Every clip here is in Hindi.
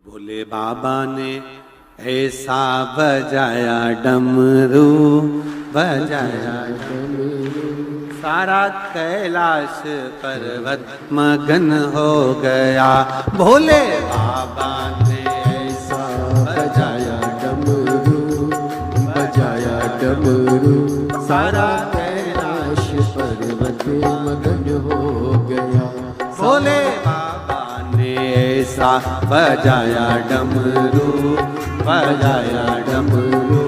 भोले बाबा ने ऐसा बजाया डमरू, बजाया डमरू, सारा कैलाश पर्वत मगन हो गया। भोले बाबा ने ऐसा बजाया डमरू, बजाया डमरू, सारा कैलाश पर्वत मगन हो गया। भोले बाबा ने ऐसा बजाया डमरू, बजाया डमरू,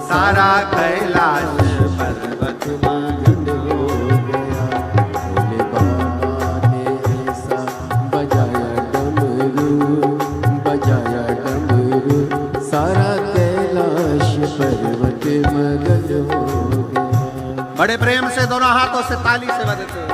सारा कैलाश पर्वत मगन हो गया। भोले बाबा ने ऐसा बजाया डमरू, बजाया डमरू, सारा कैलाश पर्वत मगन हो गया। बड़े प्रेम से दोनों हाथों से ताली से बजते हैं।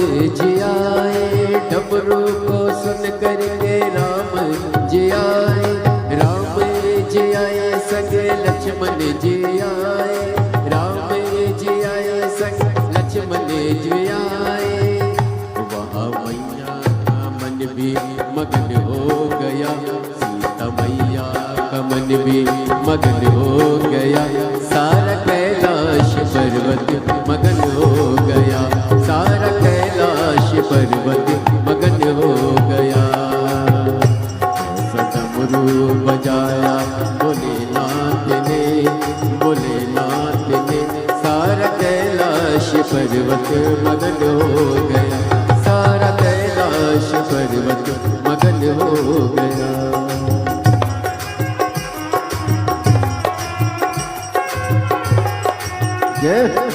जी आए, डमरू को सुन करके राम जी आए, राम जी आए संग लक्ष्मण जी आए, राम जी आए संग लक्ष्मण जी आए। वहाँ मैया का मन भी मगन हो गया, सीता मैया का मन भी मगन हो गया, सारा कैलाश पर्वत मगन हो गया, सारा कैलाश पर्वत मगन हो गया। डमरू बजाया भोलेनाथ ने, भोलेनाथ ने, सारा कैलाश पर्वत मगन हो गया, सारा कैलाश पर्वत मगन हो गया। जय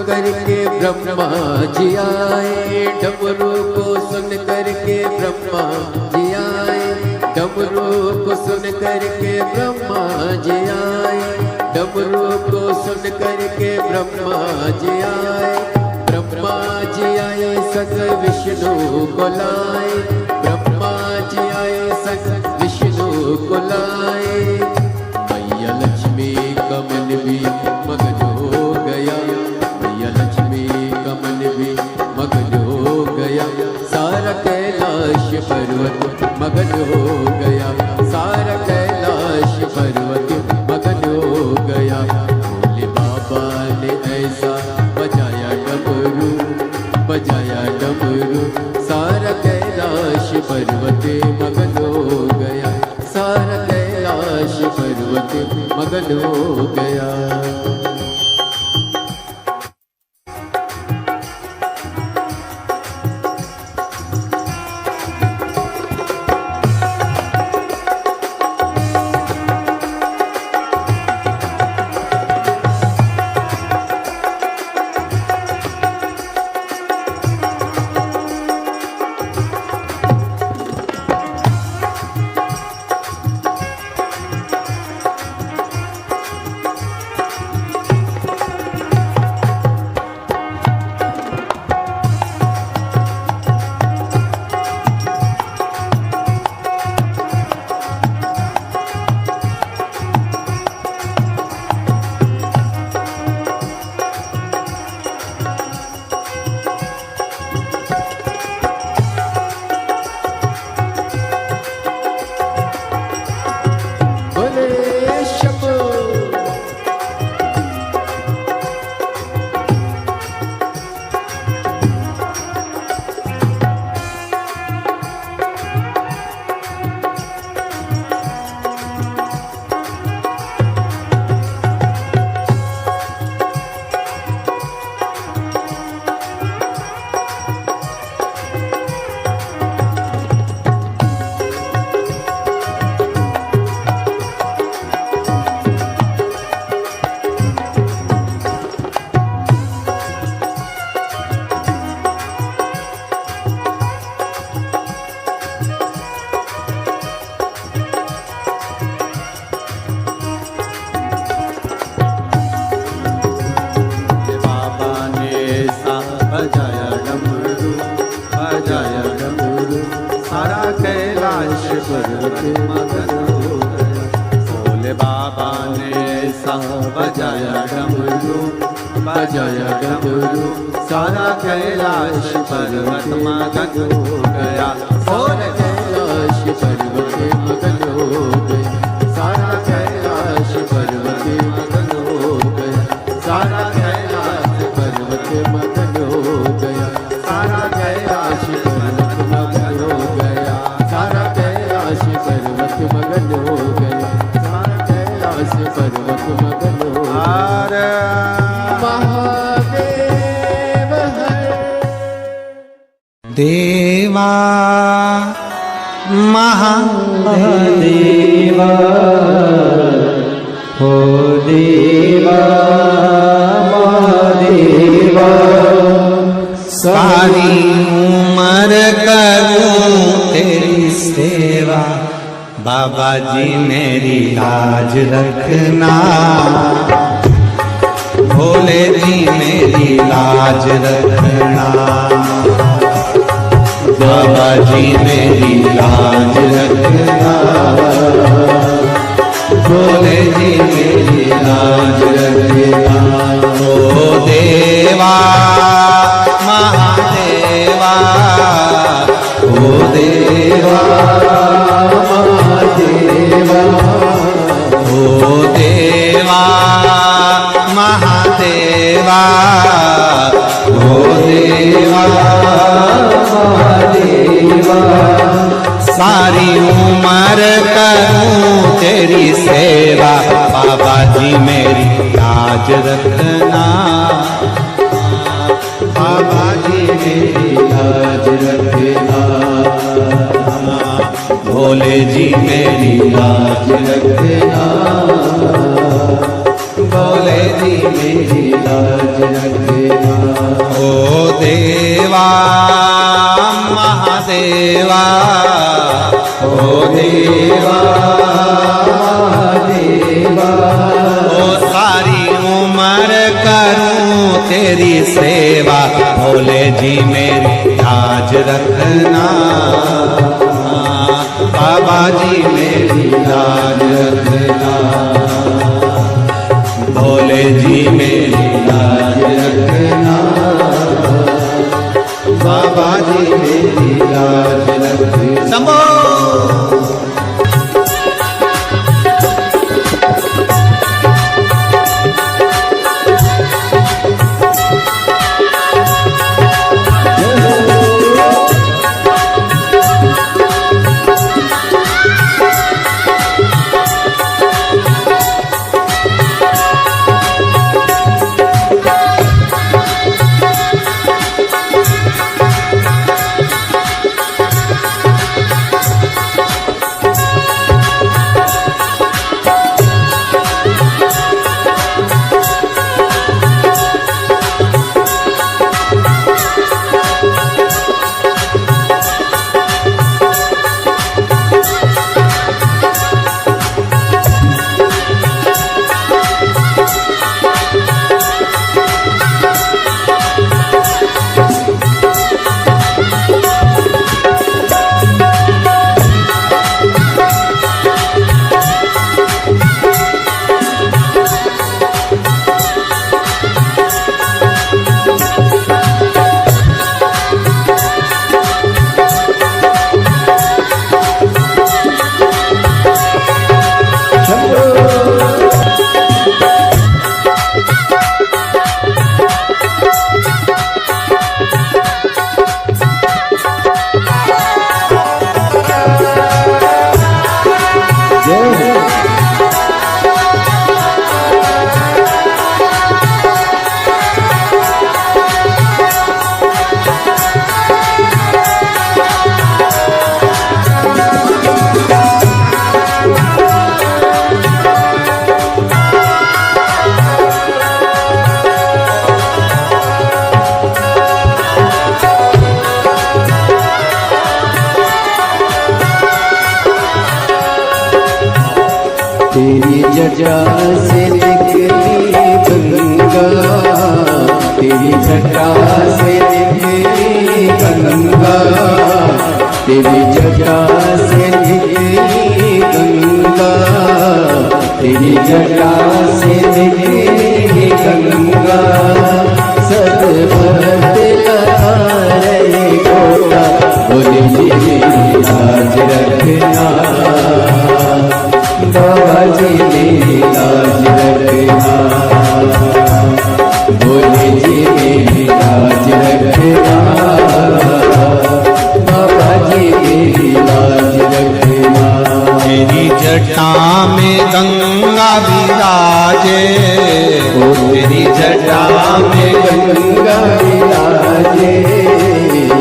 करके ब्रह्मा जी आए, डमरू को सुन करके ब्रह्मा जी आए, डमरू को सुन करके ब्रह्मा जी आए, डमरू को सुन करके ब्रह्मा जी आए, ब्रह्मा जी आए संग विष्णु को लाए, ब्रह्मा जी आए संग विष्णु को लाए। मैया लक्ष्मी का मन भी मगन हो गया, लक्ष्मी का मन भी मगन हो गया, सारा कैलाश पर्वत मगन हो गया, सारा कैलाश पर्वत मगन हो गया। भोले बाबा ने ऐसा बजाया डमरू, बजाया डमरू, सारा कैलाश पर्वत मगन हो गया, सारा कैलाश पर्वत मगन हो गया। पर्वत मगन हो गया। भोले बाबा ने ऐसा बजाया डमरू, बजाया डमरू, सारा कैलाश पर्वत मगन हो गया। सारा कैलाश पर्वत मगन हो गया। सारा कैलाश पर्वत मगन हो गया। सारा कैलाश पर्वत मगन हो गया। सारा कैलाश पर्वत मगन हो गया। सारा कैलाश पर्वत मगन हो गया। सारा कैलाश पर्वत मगन हो गया। महादेव हर देवा महादेवा हो देवा महादेवा। सारी उम्र करूं तेरी सेवा, बाबा जी मेरी लाज रखना, भोले जी मेरी लाज रखना, बाबा जी मेरी लाज रखना, भोले जी मेरी लाज रखना। ओ देवा महादेवा, ओ देवा महादेवा, ओ देवा महादेवा, ओ देवा महादेवा। सारी उम्र करूं तेरी सेवा, बाबा जी मेरी लाज रखना, बाबा जी मेरी लाज रखना, भोले जी मेरी लाज रखना, भोले जी मेरी लाज रखना। ओ देवा महादेवा, ओ देवा महादेवा। ओ सारी उम्र करूं तेरी सेवा, भोले जी मेरी लाज रखना, बाबा जी मेरी लाज रखना, भोले जी मेरी लाज रखना, बाबा जी मेरी लाज रखना। शंभो तेरी जटा से निकली गंगा, तेरी जटा से निकली गंगा, तेरी जटा से निकली जटा में गंगा विराजे, तेरी जटा में गंगा विराजे,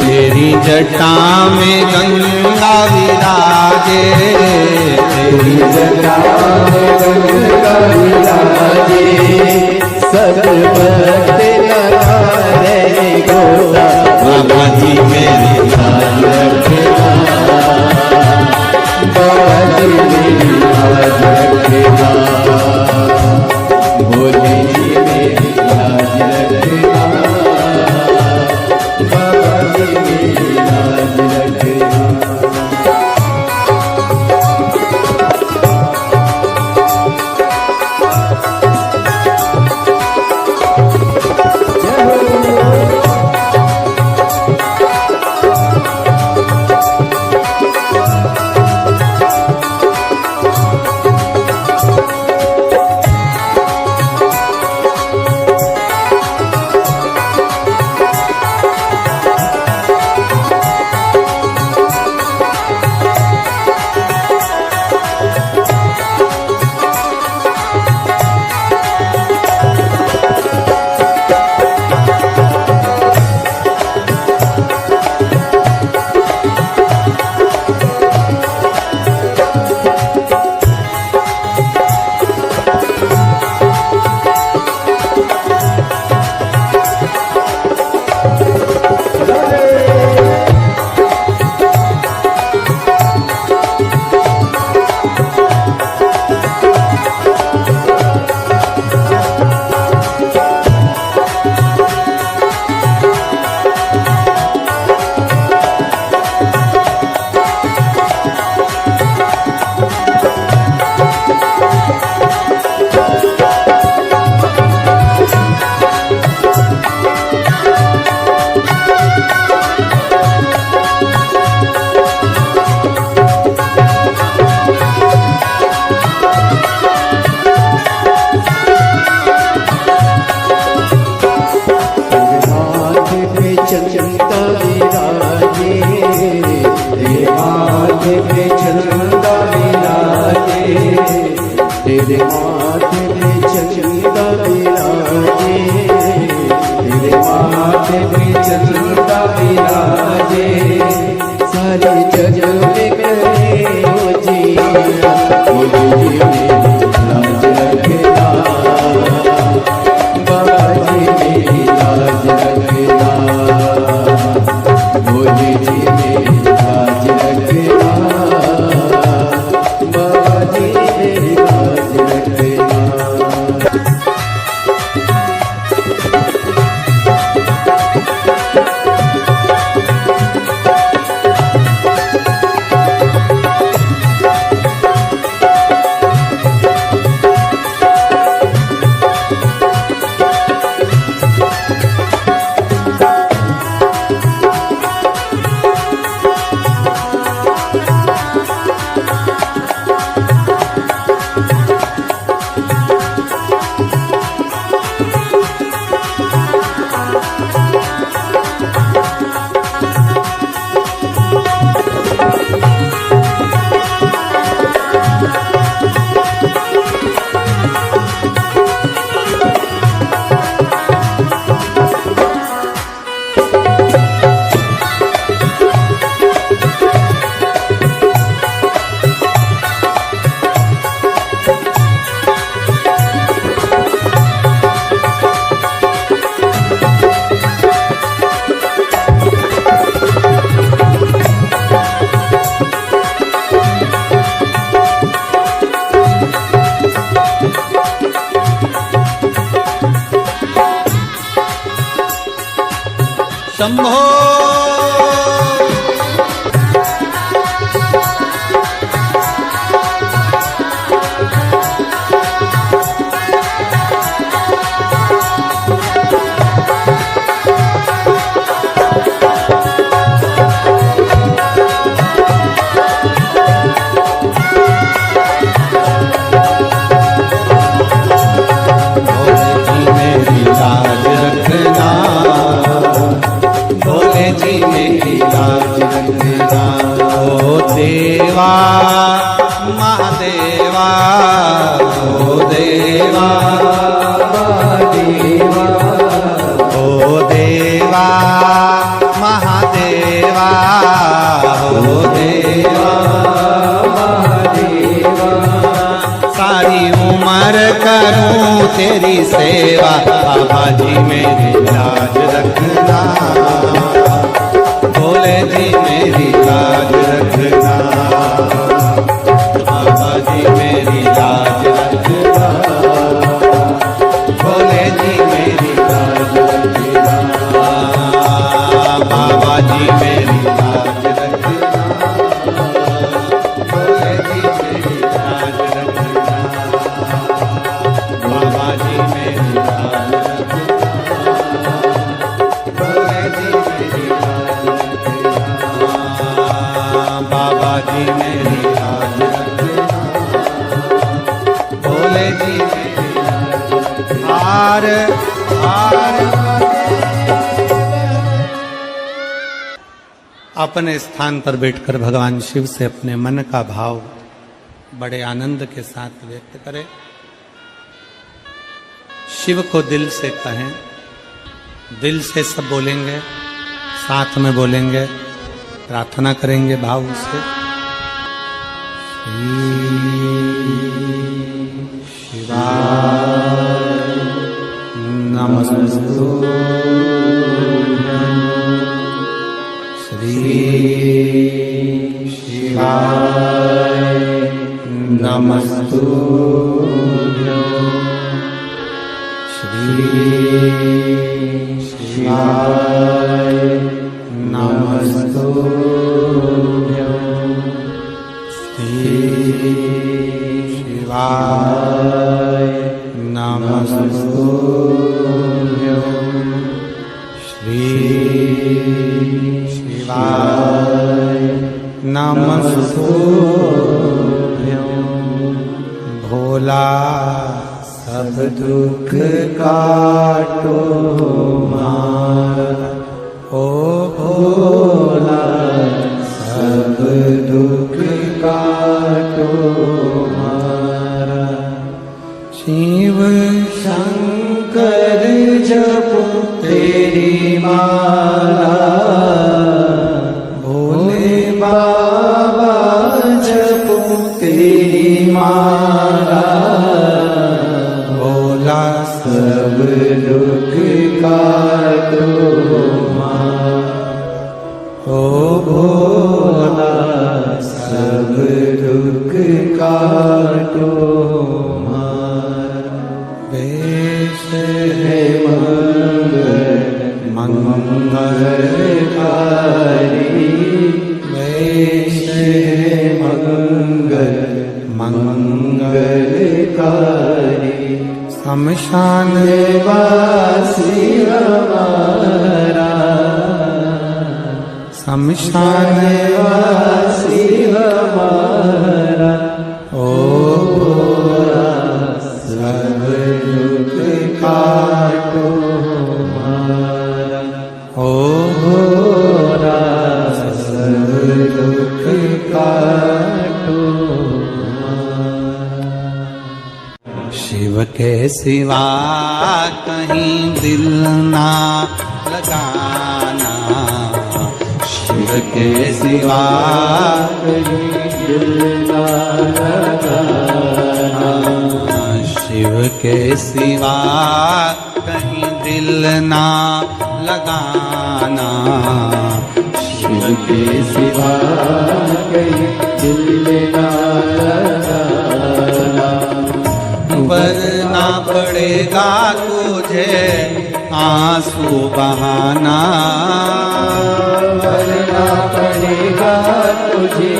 तेरी जटा में गंगा विराजे, तेरी जटा में गंगा विराजे। सब भक्त लगारे गोता, बाबा जी मेरी लाज रखना, बाबा जी मेरी लाज रखना, भोले जी मेरी लाज रखना, बाबा जी मेरी लाज रखना। तेरे माथे पे चंदा विराजे, तेरे माथे पे चंदा विराजे, सारे जग में करे हो जिया, भोले जी मेरी लाज रखना, बाबा जी मेरी लाज रखना, भोले जी मेरी लाज रखना, बाबा जी मेरी लाज रखना। शंभो महादेवा ओ देवा महादेवा ओ देवा महादेवा ओ देवा महादेवा सारी उम्र करूं तेरी सेवा बाबा जी मेरी लाज रखना भोले जी मेरी लाज रखना बाबा जी मेरी लाज रखना भोले जी मेरी लाज रखना बाबा जी मेरी लाज रखना भोले जी मेरी लाज रखना बाबा जी मेरी लाज रखना भोले जी मेरी लाज रखना बाबा जी मेरी लाज रखना भोले जी मेरी लाज रखना। हार अपने स्थान पर बैठकर भगवान शिव से अपने मन का भाव बड़े आनंद के साथ व्यक्त करें। शिव को दिल से कहें, दिल से सब बोलेंगे, साथ में बोलेंगे, प्रार्थना करेंगे भाव से। शिवाय नमस्तु श्री शिवाय नमस्तु श्री शिवाय नमस्तु श्री शिवाय नमस्तु श्री शिवाय नमस्तु भोला सब दुख काटो मारा ओ भोला सब दुख काटो मारा शिव शंकर जपो तेरी माला भोले बाबा जपो तेरी माला भोला सब दुख काटो ओ भोला सब दुख काटो वेश है मंगलकारी वेश है मंगलकारी शमशान वासी हमारा शमशान वासी हमारा ओ भोला सब दुख काटो हमारा ओ भोला सब दुख काटो हमारा। शिव के सिवा कहीं दिल ना लगाना शिव के सिवा कहीं दिल ना लगाना शिव के सिवा कहीं दिल ना लगाना शिव के सिवा कहीं दिल ना लगाना वरना पड़ेगा तुझे आंसू बहाना वरना पड़ेगा तुझे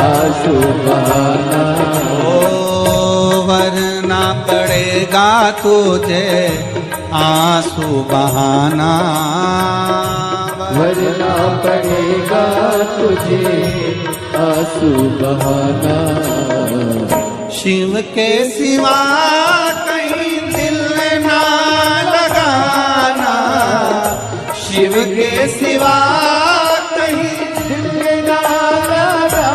आंसू बहाना ओ वरना पड़ेगा तुझे आंसू बहाना वरना पड़ेगा तुझे आंसू बहाना शिव के सिवा कहीं दिल ना लगाना शिव के सिवा कहीं दिल ना लगाना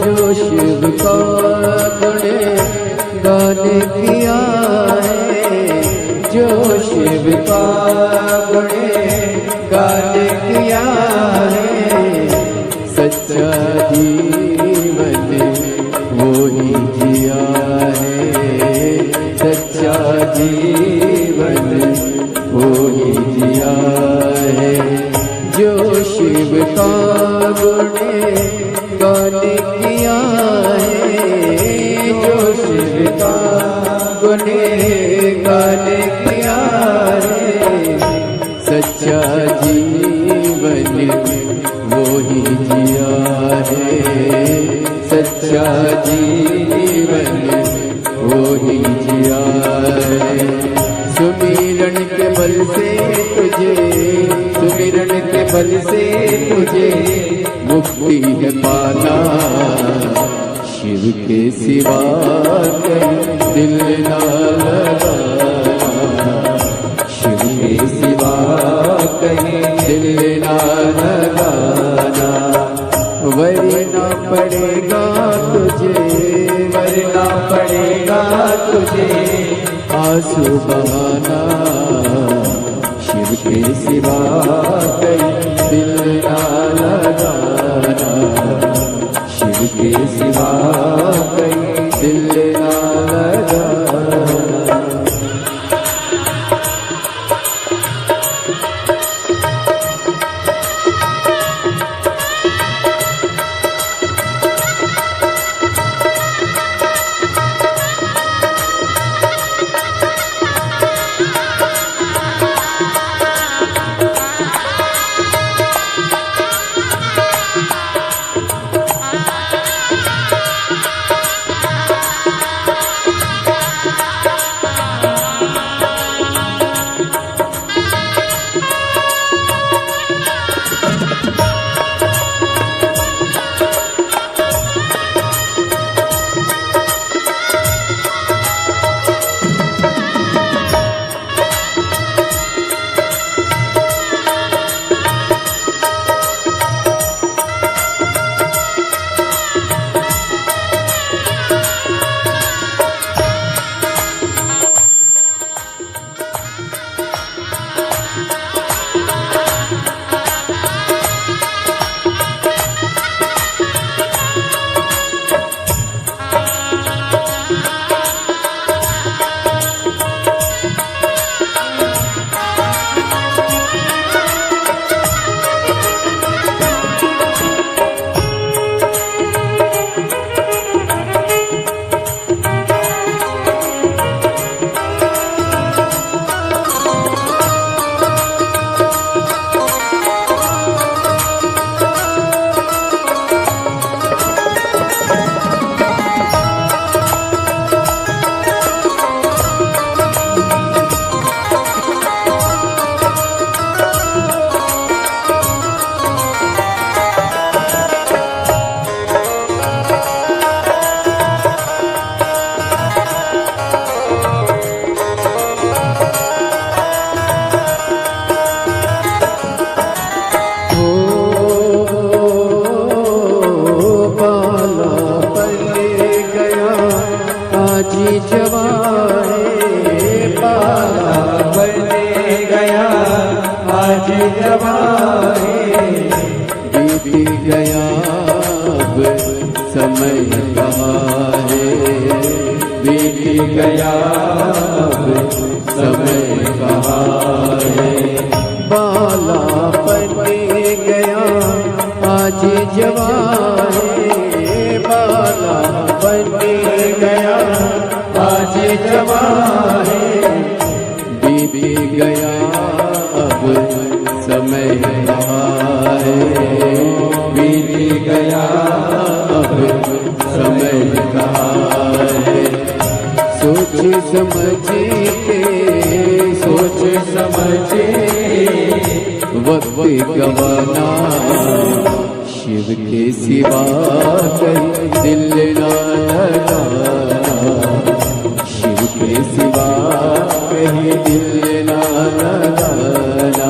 जो शिव का गुणगान किया है, जो शिव का गुणगान किया है, सच्चा जीवन वो ही जिया है, सच्चा जीवन वो ही जिया है। जो शिव का गुणगान किया है, जो शिव का गुणगान किया है, सच्चा जीवन वो ही जिया है, सच्चा जीवन वो ही जिया है। सुमिरन के बल से तुझे, सुमिरन के बल से तुझे मुक्ति है पाना, शिव के सिवा कहीं दिल ना लगाना, शिव के सिवा कहीं दिल ना लगाना। वरना पड़ेगा तुझे, वरना पड़ेगा तुझे आंसू बहाना, शिव के सिवा कहीं दिल ना लगाना, शिव के सिवा कहीं दिल ना लगाना। अब समय कहाँ है, बीत गया अब समय कहाँ है। बालापन गया आज जवान है, बालापन गया आज जवान है, बीत गया अब समय कहाँ है, बीत गया अब समय कहाँ है। सोच समझ के वक्त गवाना, शिव के सिवा कहीं दिल ना लगाना, शिव के सिवा कहीं दिल ना लगाना।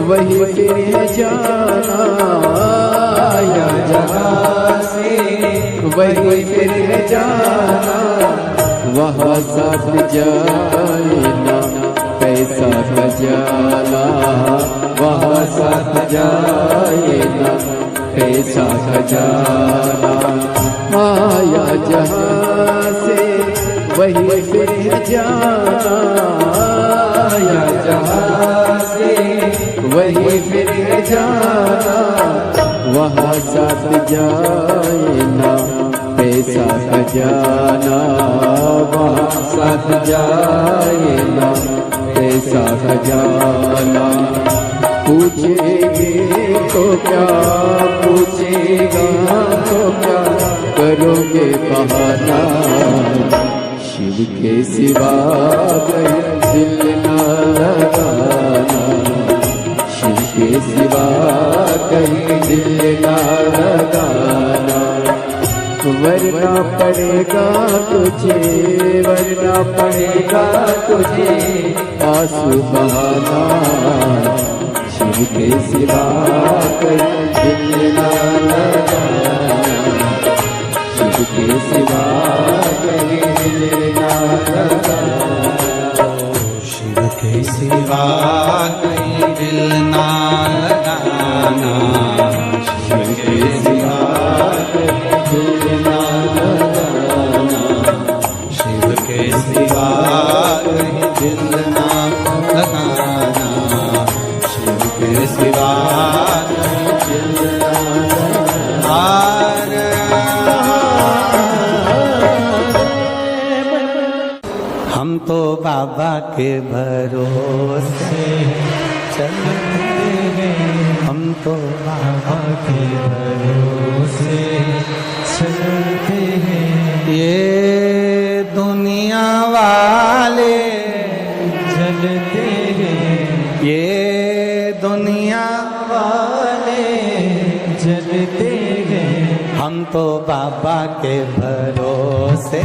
वही फिर जाना, आया जहाँ से वही फिर जाना, वहाँ साथ जाए ना पैसा खजाना, वहाँ साथ जाए ना पैसा खजाना। आया जहाँ से वही फिर जाना, आया जहाँ से वही फिर जाना, वहाँ साथ जाए ना पैसा खजाना, वहाँ साथ जाए ना पैसा खजाना। पूछेंगे तो क्या, पूछेगा तो क्या, करोगे बहाना, शिव के सिवा कहीं दिल ना लगाना, शिव के सिवा कहीं दिल ना लगाना। वरना पड़ेगा तुझे, वरना पड़ेगा तुझे आंसू बहाना, शिव के सिवा कहीं दिल ना लगाना, शिव के सिवा कहीं दिल ना लगाना, शिव के सिवा कहीं दिल ना लगाना, शिव के सिवा कहीं दिल ना लगाना, शिव के सिवा कहीं दिल ना लगाना, शिव के सिवा कहीं दिल ना लगाना। हम तो बाबा के भरोसे चलते हैं, हम तो बाबा के भरोसे चलते हैं। ये दुनिया वाले चलते हैं, ये दुनिया वाले चलते हैं, हम तो बाबा के भरोसे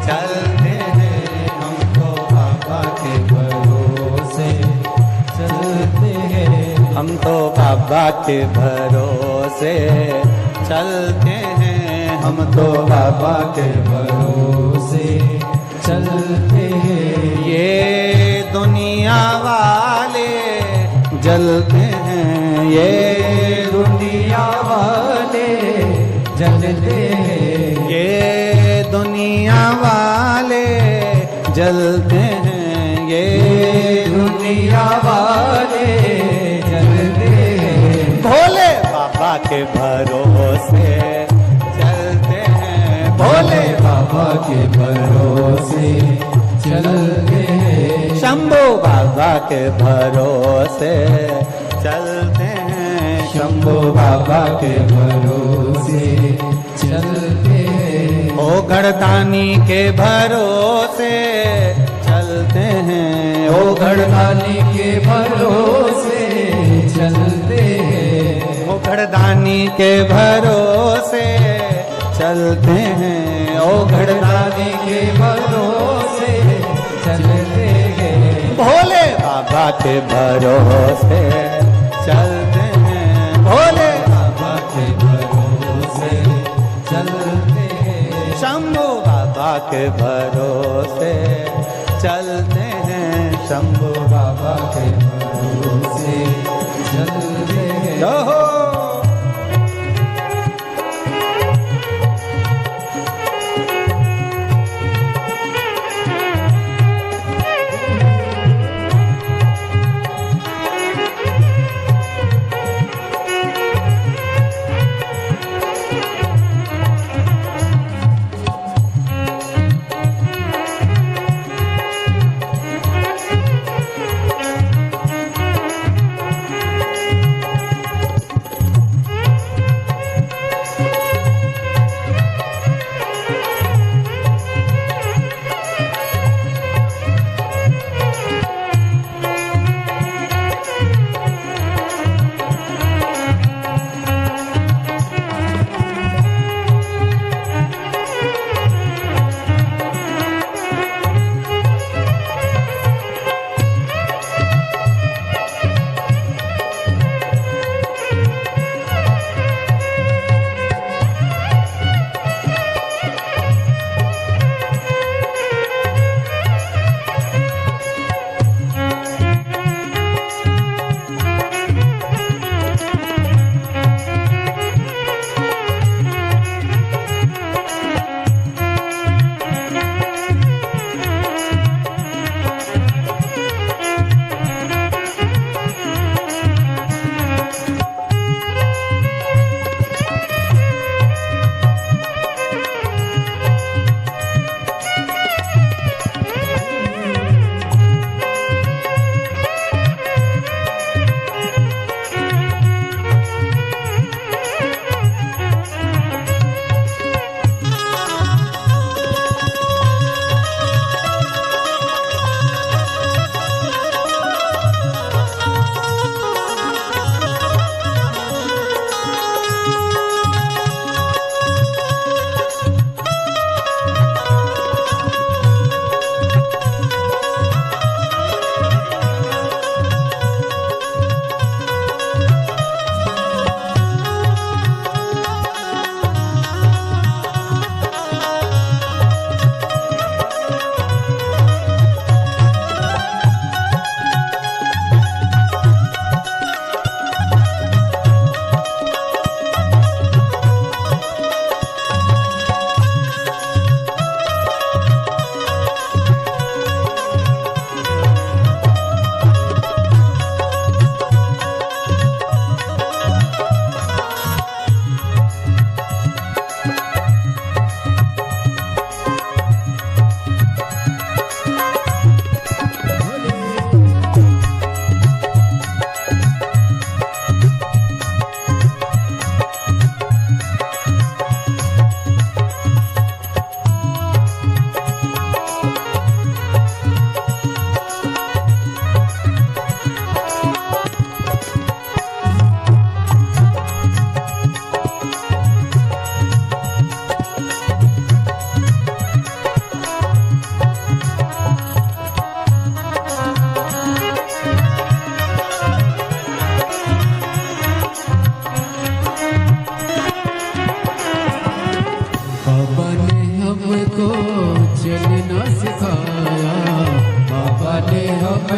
चलते हैं, हम तो बाबा के भरोसे चलते हैं, हम तो बाबा के भरोसे चलते हैं, हम तो बाबा के भरोसे चलते हैं। ये दुनिया वाले जलते हैं, ये दुनिया वाले जलते हैं, ये दुनिया वाले जलते हैं, ये दुनिया वाले जलते हैं। भोले बाबा के भरोसे चलते हैं, भोले बाबा के भरोसे चलते हैं, शंभू बाबा के भरोसे चलते हैं, शंभू बाबा के भरोसे चलते हैं। ओ गढ़दानी के भरोसे चलते हैं, ओ गढ़दानी के भरोसे चलते हैं, ओ गढ़दानी के भरोसे चलते हैं, ओ गढ़दानी के भरोसे चलते हैं। भोले बाबा के भरोसे चलते हैं, भोले बाबा के भरोसे चलते हैं, शंभू बाबा के भरोसे चलते हैं, शंभू बाबा के भरोसे चलते हैं। हो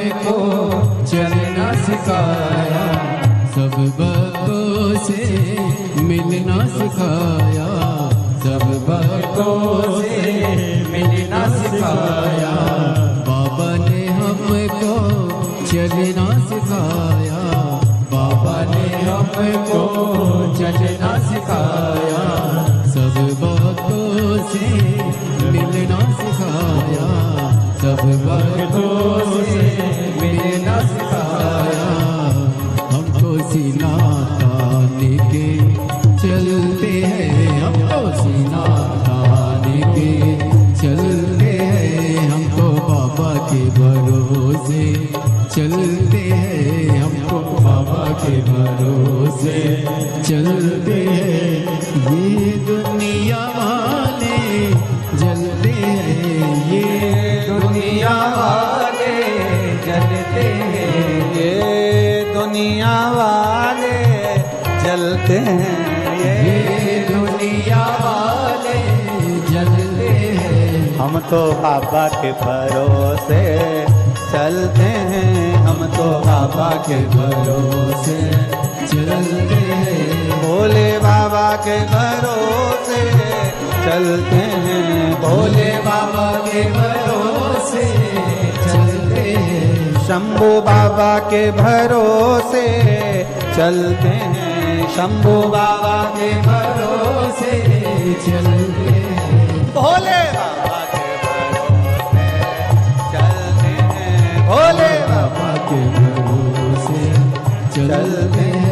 हमको चलना सिखाया, सब भक्तों से मिलना सिखाया, सब भक्तों से मिलना सिखाया। बाबा ने हमको चलना सिखाया, बाबा ने हमको चलना सिखाया, सब भक्तों से मिलना सिखाया, सब भक्तों से मिलना सिखाया। हमको सीना तान के चलते हैं, हमको सीना तान के चलते हैं, हमको बाबा के भरोसे चलते हैं, हमको बाबा के भरोसे चलते हैं। ये दुनिया वाले जलते हैं, ये दुनिया वाले जलते हैं, ये दुनिया वाले जलते हैं, ये दुनिया वाले जलते हैं। हम तो बाबा के भरोसे चलते हैं, हम तो बाबा के भरोसे चलते हैं, भोले बाबा के भरोसे चलते हैं, भोले बाबा के भरोसे चलते हैं, शंभू बाबा के भरोसे चलते हैं, शंभू बाबा के भरोसे चलते हैं, भोले बाबा के भरोसे चलते हैं, भोले बाबा के भरोसे चलते हैं।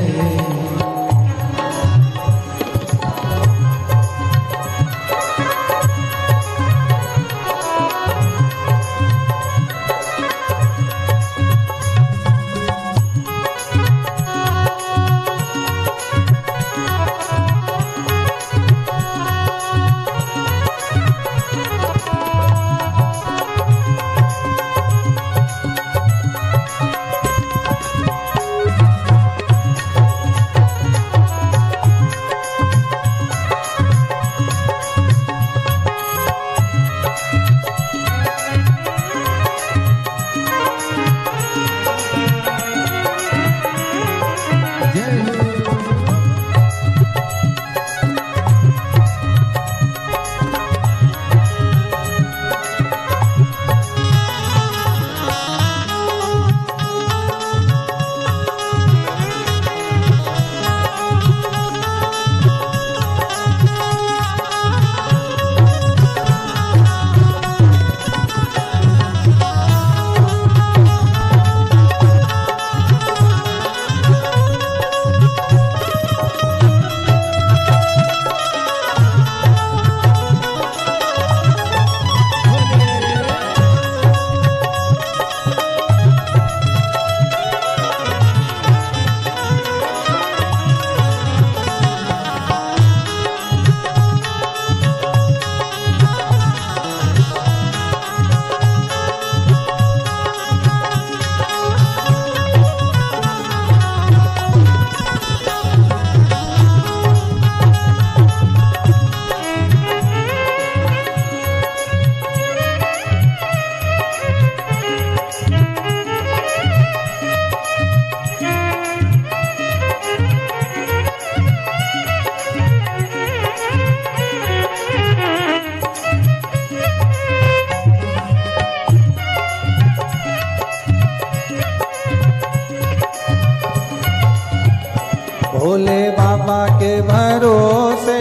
भोले बाबा के भरोसे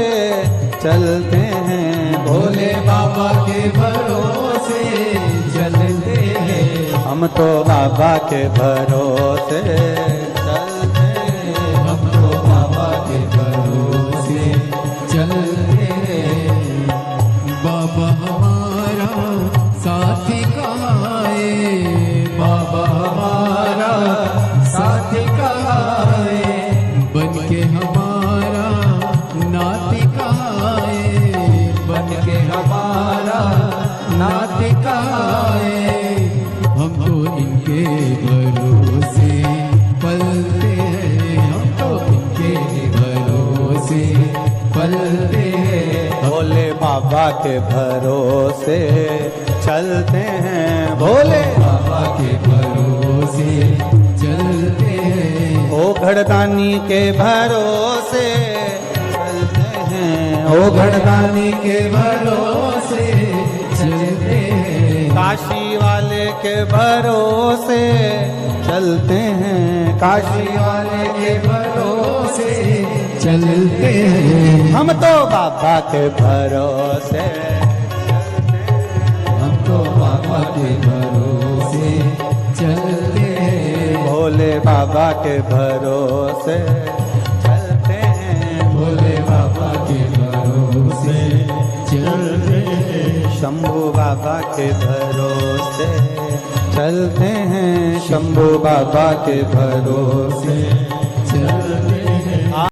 चलते हैं, भोले बाबा के भरोसे चलते हैं, हम तो बाबा के भरोसे चलते हैं, हम तो बाबा के भरोसे चलते हैं। बाबा हमारा साथी कहाँ है, बाबा हमारा साथी कहाँ है, बन के हमारा नाती कहाँ है, बन के हमारा नाती कहाँ है। हम तो इनके भरोसे पलते हैं, हम तो इनके भरोसे पलते हैं। भोले बाबा के भरोसे चलते हैं, भोले बाबा के भरोसे भरोसे चलते हैं। ओ घड़दानी के भरोसे चलते हैं, ओ घड़दानी के भरोसे चलते हैं। काशी वाले के भरोसे चलते हैं, काशी वाले के भरोसे चलते हैं। हम तो बाबा के भरोसे, हम तो बाबा के भरोसे चलते हैं। भोले बाबा के भरोसे चलते हैं, भोले बाबा के भरोसे चलते हैं। शंभू बाबा के भरोसे चलते हैं, शंभू बाबा के भरोसे चलते हैं।